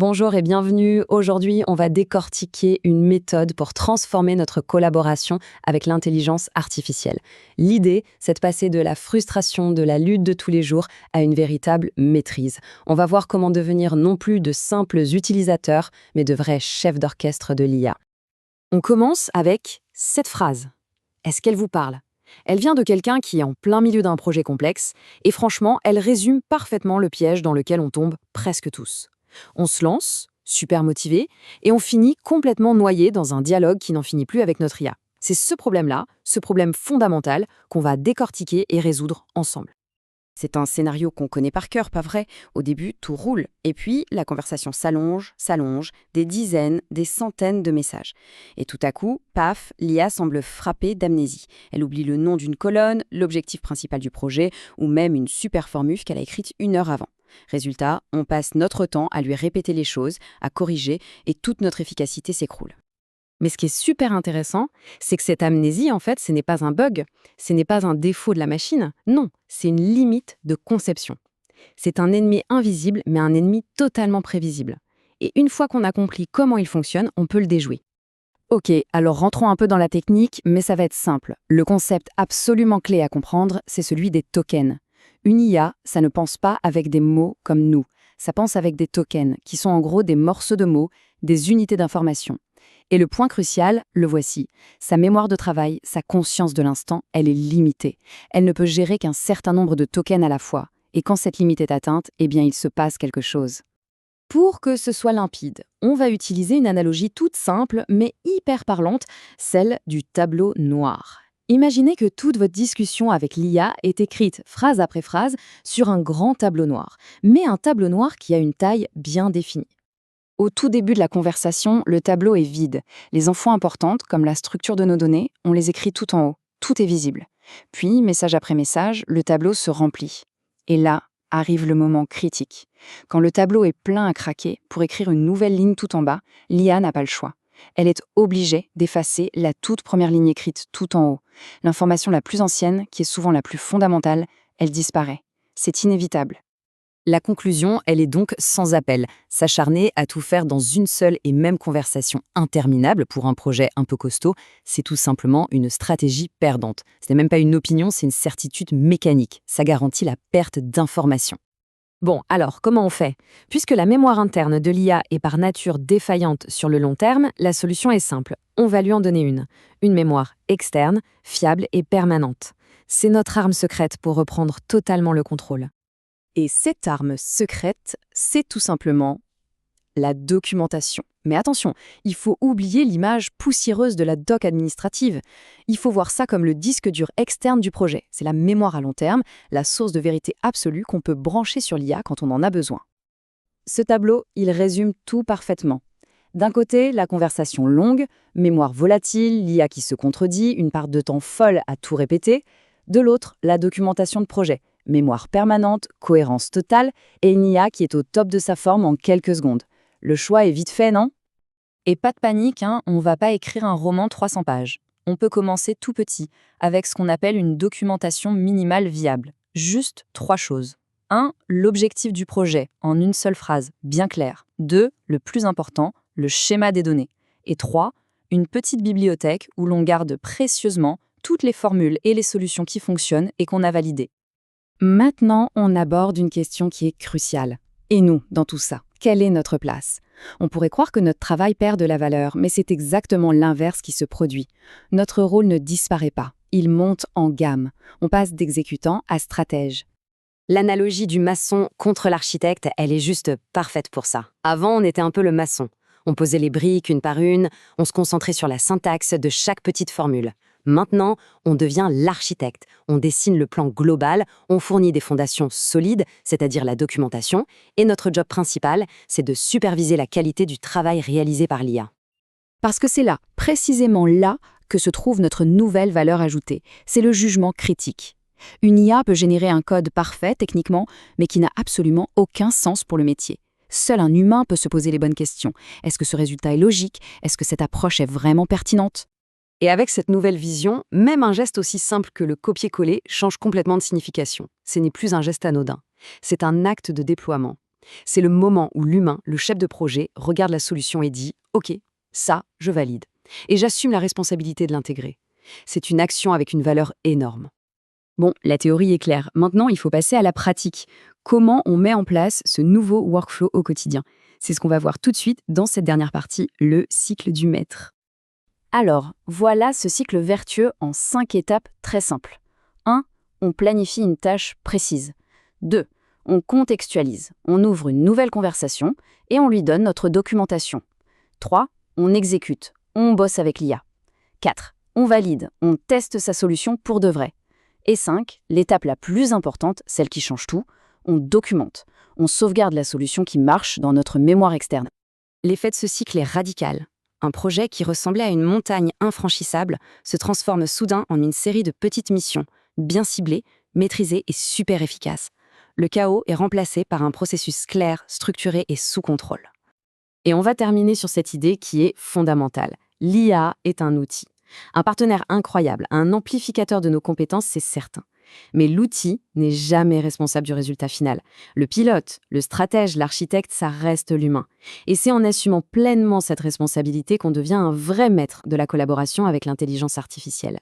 Bonjour et bienvenue. Aujourd'hui, on va décortiquer une méthode pour transformer notre collaboration avec l'intelligence artificielle. L'idée, c'est de passer de la frustration, de la lutte de tous les jours à une véritable maîtrise. On va voir comment devenir non plus de simples utilisateurs, mais de vrais chefs d'orchestre de l'IA. On commence avec cette phrase. Est-ce qu'elle vous parle ? Elle vient de quelqu'un qui est en plein milieu d'un projet complexe, et franchement, elle résume parfaitement le piège dans lequel on tombe presque tous. On se lance, super motivé, et on finit complètement noyé dans un dialogue qui n'en finit plus avec notre IA. C'est ce problème-là, ce problème fondamental, qu'on va décortiquer et résoudre ensemble. C'est un scénario qu'on connaît par cœur, pas vrai? Au début, tout roule. Et puis, la conversation s'allonge, des dizaines, des centaines de messages. Et tout à coup, paf, l'IA semble frappée d'amnésie. Elle oublie le nom d'une colonne, l'objectif principal du projet, ou même une super formule qu'elle a écrite 1 heure avant. Résultat, on passe notre temps à lui répéter les choses, à corriger, et toute notre efficacité s'écroule. Mais ce qui est super intéressant, c'est que cette amnésie, en fait, ce n'est pas un bug, ce n'est pas un défaut de la machine, non, c'est une limite de conception. C'est un ennemi invisible, mais un ennemi totalement prévisible. Et une fois qu'on a compris comment il fonctionne, on peut le déjouer. Ok, alors rentrons un peu dans la technique, mais ça va être simple. Le concept absolument clé à comprendre, c'est celui des tokens. Une IA, ça ne pense pas avec des mots comme nous, ça pense avec des tokens, qui sont en gros des morceaux de mots, des unités d'information. Et le point crucial, le voici. Sa mémoire de travail, sa conscience de l'instant, elle est limitée. Elle ne peut gérer qu'un certain nombre de tokens à la fois. Et quand cette limite est atteinte, eh bien il se passe quelque chose. Pour que ce soit limpide, on va utiliser une analogie toute simple, mais hyper parlante, celle du tableau noir. Imaginez que toute votre discussion avec l'IA est écrite phrase après phrase sur un grand tableau noir, mais un tableau noir qui a une taille bien définie. Au tout début de la conversation, le tableau est vide. Les infos importantes, comme la structure de nos données, on les écrit tout en haut. Tout est visible. Puis, message après message, le tableau se remplit. Et là, arrive le moment critique. Quand le tableau est plein à craquer, pour écrire une nouvelle ligne tout en bas, l'IA n'a pas le choix. Elle est obligée d'effacer la toute première ligne écrite tout en haut. L'information la plus ancienne, qui est souvent la plus fondamentale, elle disparaît. C'est inévitable. La conclusion, elle est donc sans appel. S'acharner à tout faire dans une seule et même conversation interminable pour un projet un peu costaud, c'est tout simplement une stratégie perdante. Ce n'est même pas une opinion, c'est une certitude mécanique. Ça garantit la perte d'informations. Bon, alors, comment on fait? Puisque la mémoire interne de l'IA est par nature défaillante sur le long terme, la solution est simple. On va lui en donner une. Une mémoire externe, fiable et permanente. C'est notre arme secrète pour reprendre totalement le contrôle. Et cette arme secrète, c'est tout simplement la documentation. Mais attention, il faut oublier l'image poussiéreuse de la doc administrative. Il faut voir ça comme le disque dur externe du projet. C'est la mémoire à long terme, la source de vérité absolue qu'on peut brancher sur l'IA quand on en a besoin. Ce tableau, il résume tout parfaitement. D'un côté, la conversation longue, mémoire volatile, l'IA qui se contredit, une part de temps folle à tout répéter. De l'autre, la documentation de projet. Mémoire permanente, cohérence totale et une IA qui est au top de sa forme en quelques secondes. Le choix est vite fait, non? Et pas de panique, on va pas écrire un roman 300 pages. On peut commencer tout petit, avec ce qu'on appelle une documentation minimale viable. Juste 3 choses. 1. L'objectif du projet, en une seule phrase, bien claire. 2. Le plus important, le schéma des données. Et 3. Une petite bibliothèque où l'on garde précieusement toutes les formules et les solutions qui fonctionnent et qu'on a validées. Maintenant, on aborde une question qui est cruciale. Et nous, dans tout ça, quelle est notre place? On pourrait croire que notre travail perd de la valeur, mais c'est exactement l'inverse qui se produit. Notre rôle ne disparaît pas, il monte en gamme. On passe d'exécutant à stratège. L'analogie du maçon contre l'architecte, elle est juste parfaite pour ça. Avant, on était un peu le maçon. On posait les briques une par une, on se concentrait sur la syntaxe de chaque petite formule. Maintenant, on devient l'architecte. On dessine le plan global, on fournit des fondations solides, c'est-à-dire la documentation, et notre job principal, c'est de superviser la qualité du travail réalisé par l'IA. Parce que c'est là, précisément là, que se trouve notre nouvelle valeur ajoutée. C'est le jugement critique. Une IA peut générer un code parfait techniquement, mais qui n'a absolument aucun sens pour le métier. Seul un humain peut se poser les bonnes questions. Est-ce que ce résultat est logique? Est-ce que cette approche est vraiment pertinente? Et avec cette nouvelle vision, même un geste aussi simple que le copier-coller change complètement de signification. Ce n'est plus un geste anodin. C'est un acte de déploiement. C'est le moment où l'humain, le chef de projet, regarde la solution et dit « Ok, ça, je valide. Et j'assume la responsabilité de l'intégrer. » C'est une action avec une valeur énorme. Bon, la théorie est claire. Maintenant, il faut passer à la pratique. Comment on met en place ce nouveau workflow au quotidien? C'est ce qu'on va voir tout de suite dans cette dernière partie, le cycle du maître. Alors, voilà ce cycle vertueux en 5 étapes très simples. 1. On planifie une tâche précise. 2. On contextualise. On ouvre une nouvelle conversation et on lui donne notre documentation. 3. On exécute. On bosse avec l'IA. 4. On valide. On teste sa solution pour de vrai. Et 5. L'étape la plus importante, celle qui change tout, on documente. On sauvegarde la solution qui marche dans notre mémoire externe. L'effet de ce cycle est radical. Un projet qui ressemblait à une montagne infranchissable se transforme soudain en une série de petites missions, bien ciblées, maîtrisées et super efficaces. Le chaos est remplacé par un processus clair, structuré et sous contrôle. Et on va terminer sur cette idée qui est fondamentale. L'IA est un outil. Un partenaire incroyable, un amplificateur de nos compétences, c'est certain. Mais l'outil n'est jamais responsable du résultat final. Le pilote, le stratège, l'architecte, ça reste l'humain. Et c'est en assumant pleinement cette responsabilité qu'on devient un vrai maître de la collaboration avec l'intelligence artificielle.